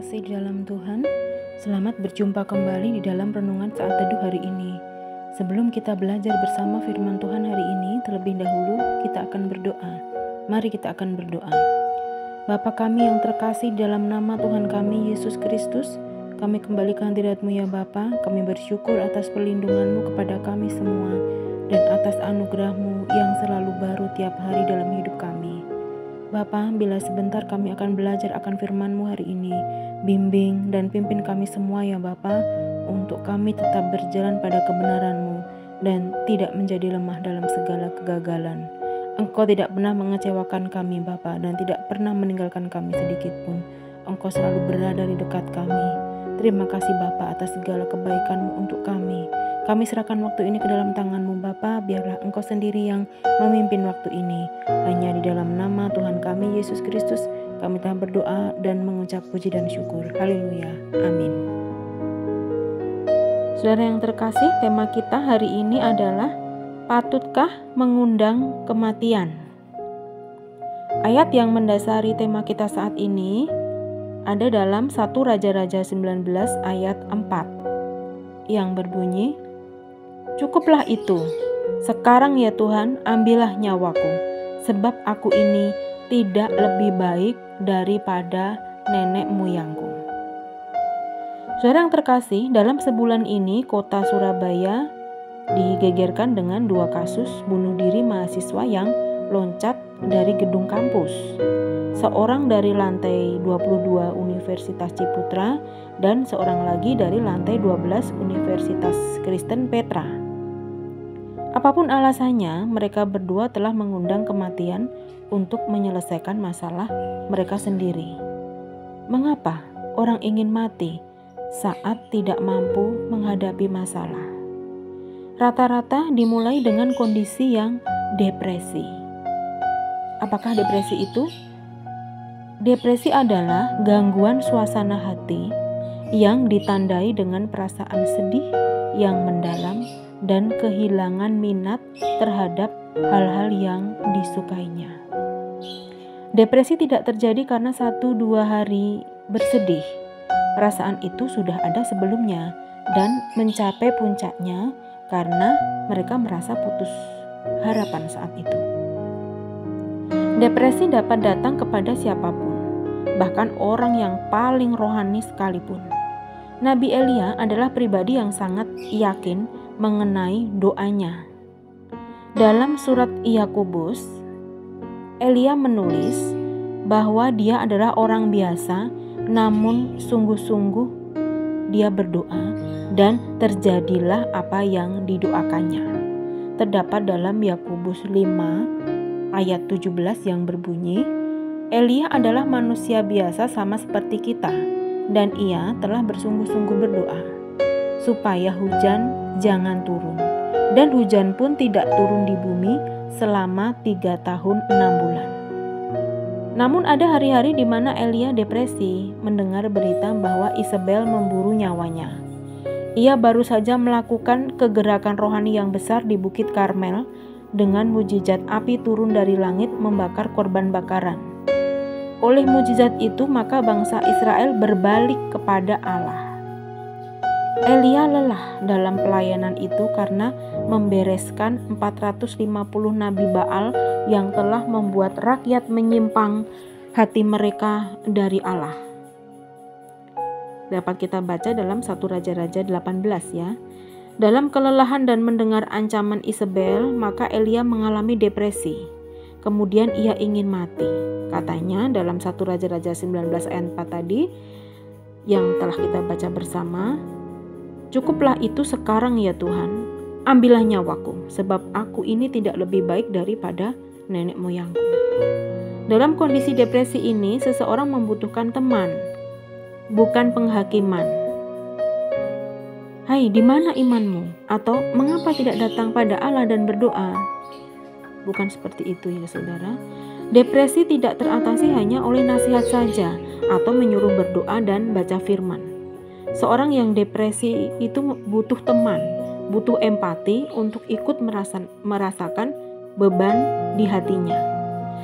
terkasih di dalam Tuhan, selamat berjumpa kembali di dalam renungan saat teduh hari ini. Sebelum kita belajar bersama firman Tuhan hari ini, terlebih dahulu kita akan berdoa. Mari kita akan berdoa. Bapa kami yang terkasih di dalam nama Tuhan kami, Yesus Kristus, kami kembalikan hadirat-Mu ya Bapa. Kami bersyukur atas perlindungan-Mu kepada kami semua dan atas anugerah-Mu yang selalu baru tiap hari dalam hidup kami. Bapa, bila sebentar kami akan belajar akan firman-Mu hari ini, bimbing dan pimpin kami semua ya Bapa, untuk kami tetap berjalan pada kebenaran-Mu dan tidak menjadi lemah dalam segala kegagalan. Engkau tidak pernah mengecewakan kami Bapa dan tidak pernah meninggalkan kami sedikit pun. Engkau selalu berada di dekat kami. Terima kasih Bapa atas segala kebaikan-Mu untuk kami. Kami serahkan waktu ini ke dalam tangan-Mu Bapa, biarlah Engkau sendiri yang memimpin waktu ini. Hanya di dalam nama Tuhan kami Yesus Kristus kami telah berdoa dan mengucap puji dan syukur. Haleluya. Amin. Saudara yang terkasih, tema kita hari ini adalah patutkah mengundang kematian? Ayat yang mendasari tema kita saat ini ada dalam 1 Raja-Raja 19 ayat 4 yang berbunyi, "Cukuplah itu, sekarang ya Tuhan, ambillah nyawaku, sebab aku ini tidak lebih baik daripada nenek moyangku." Saudara yang terkasih, dalam sebulan ini kota Surabaya digegerkan dengan 2 kasus bunuh diri mahasiswa yang loncat dari gedung kampus. Seorang dari lantai 22 Universitas Ciputra dan seorang lagi dari lantai 12 Universitas Kristen Petra. Apapun alasannya, mereka berdua telah mengundang kematian untuk menyelesaikan masalah mereka sendiri. Mengapa orang ingin mati saat tidak mampu menghadapi masalah? Rata-rata dimulai dengan kondisi yang depresi. Apakah depresi itu? Depresi adalah gangguan suasana hati yang ditandai dengan perasaan sedih yang mendalam dan kehilangan minat terhadap hal-hal yang disukainya. Depresi tidak terjadi karena 1-2 hari bersedih. Perasaan itu sudah ada sebelumnya dan mencapai puncaknya karena mereka merasa putus harapan saat itu. Depresi dapat datang kepada siapapun, bahkan orang yang paling rohani sekalipun. Nabi Elia adalah pribadi yang sangat yakin mengenai doanya. Dalam surat Yakobus, Elia menulis bahwa dia adalah orang biasa, namun sungguh-sungguh dia berdoa dan terjadilah apa yang didoakannya. Terdapat dalam Yakobus 5 ayat 17 yang berbunyi, "Elia adalah manusia biasa sama seperti kita, dan ia telah bersungguh-sungguh berdoa supaya hujan jangan turun, dan hujan pun tidak turun di bumi selama 3 tahun 6 bulan." Namun ada hari-hari di mana Elia depresi mendengar berita bahwa Isabel memburu nyawanya. Ia baru saja melakukan kegerakan rohani yang besar di Bukit Karmel dengan mujizat api turun dari langit membakar korban bakaran. Oleh mujizat itu maka bangsa Israel berbalik kepada Allah. Elia lelah dalam pelayanan itu karena membereskan 450 nabi Baal yang telah membuat rakyat menyimpang hati mereka dari Allah. Dapat kita baca dalam 1 Raja-Raja 18 ya. Dalam kelelahan dan mendengar ancaman Isabel, maka Elia mengalami depresi. Kemudian ia ingin mati. Katanya dalam 1 Raja-Raja 19 ayat 4 tadi yang telah kita baca bersama, "Cukuplah itu sekarang ya Tuhan, ambillah nyawaku, sebab aku ini tidak lebih baik daripada nenek moyangku." Dalam kondisi depresi ini, seseorang membutuhkan teman, bukan penghakiman. "Hai, di mana imanmu?" Atau "Mengapa tidak datang pada Allah dan berdoa?" Bukan seperti itu ya saudara. Depresi tidak teratasi hanya oleh nasihat saja atau menyuruh berdoa dan baca firman. Seorang yang depresi itu butuh teman, butuh empati untuk ikut merasakan beban di hatinya.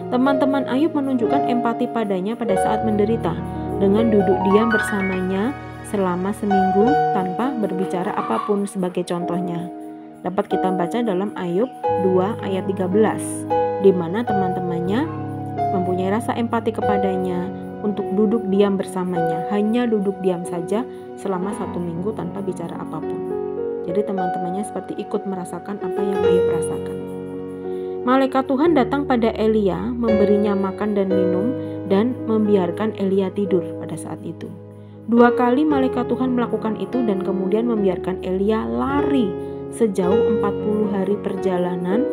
Teman-teman Ayub menunjukkan empati padanya pada saat menderita. dengan duduk diam bersamanya selama seminggu tanpa berbicara apapun sebagai contohnya. Dapat kita baca dalam Ayub 2 ayat 13, di mana teman-temannya mempunyai rasa empati kepadanya untuk duduk diam bersamanya, hanya duduk diam saja selama 1 minggu tanpa bicara apapun. Jadi teman-temannya seperti ikut merasakan apa yang Ayub rasakan. Malaikat Tuhan datang pada Elia, memberinya makan dan minum, dan membiarkan Elia tidur pada saat itu. 2 kali malaikat Tuhan melakukan itu dan kemudian membiarkan Elia lari sejauh 40 hari perjalanan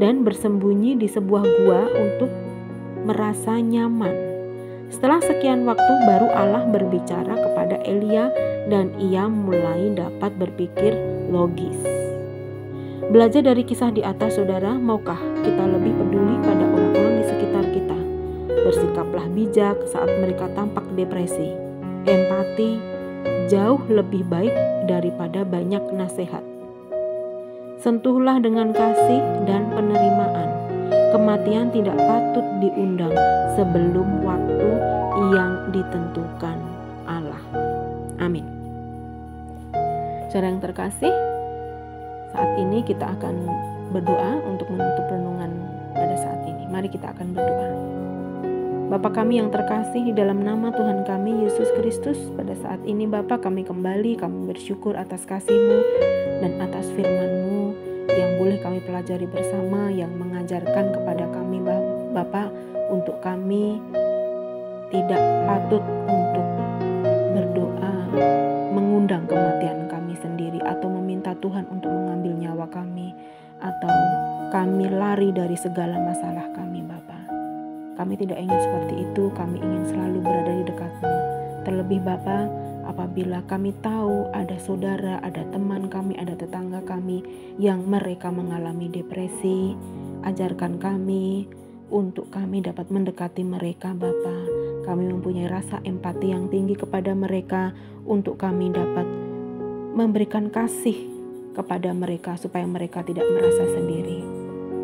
dan bersembunyi di sebuah gua untuk merasa nyaman. Setelah sekian waktu baru Allah berbicara kepada Elia dan ia mulai dapat berpikir logis. Belajar dari kisah di atas, saudara, maukah kita lebih peduli pada orang-orang di sekitar kita? Bersikaplah bijak saat mereka tampak depresi. Empati jauh lebih baik daripada banyak nasihat. Sentuhlah dengan kasih dan penerimaan. Kematian tidak patut diundang sebelum waktu yang ditentukan Allah. Amin. Saudara yang terkasih, saat ini kita akan berdoa untuk menutup renungan pada saat ini. Mari kita akan berdoa. Bapa kami yang terkasih, di dalam nama Tuhan kami Yesus Kristus, pada saat ini Bapa kami bersyukur atas kasih-Mu dan atas firman-Mu yang boleh kami pelajari bersama, yang mengajarkan kepada kami Bapa untuk kami tidak patut untuk berdoa mengundang kematian kami sendiri atau meminta Tuhan untuk mengambil nyawa kami atau kami lari dari segala masalah kami Bapa. Kami tidak ingin seperti itu, kami ingin selalu berada di dekat-Mu. Terlebih Bapa, apabila kami tahu ada saudara, ada teman kami, ada tetangga kami yang mereka mengalami depresi, ajarkan kami untuk kami dapat mendekati mereka Bapa. Kami mempunyai rasa empati yang tinggi kepada mereka untuk kami dapat memberikan kasih kepada mereka supaya mereka tidak merasa sendiri.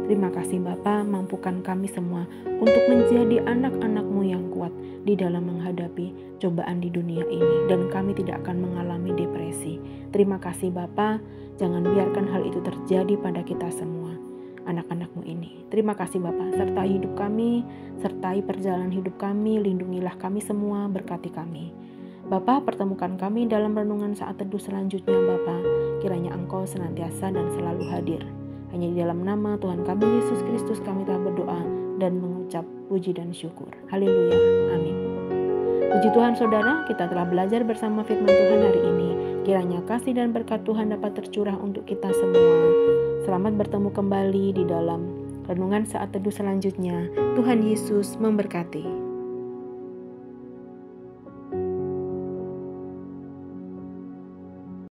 Terima kasih Bapa, mampukan kami semua untuk menjadi anak-anak-Mu yang kuat di dalam menghadapi cobaan di dunia ini, dan kami tidak akan mengalami depresi. Terima kasih Bapa, jangan biarkan hal itu terjadi pada kita semua, anak-anak-Mu ini. Terima kasih Bapa, sertai hidup kami, sertai perjalanan hidup kami, lindungilah kami semua, berkati kami. Bapa, pertemukan kami dalam renungan saat teduh selanjutnya Bapa, kiranya Engkau senantiasa dan selalu hadir. Hanya di dalam nama Tuhan kami Yesus Kristus kami telah berdoa dan mengucap puji dan syukur. Haleluya. Amin. Puji Tuhan saudara, kita telah belajar bersama firman Tuhan hari ini. Kiranya kasih dan berkat Tuhan dapat tercurah untuk kita semua. Selamat bertemu kembali di dalam renungan saat teduh selanjutnya. Tuhan Yesus memberkati.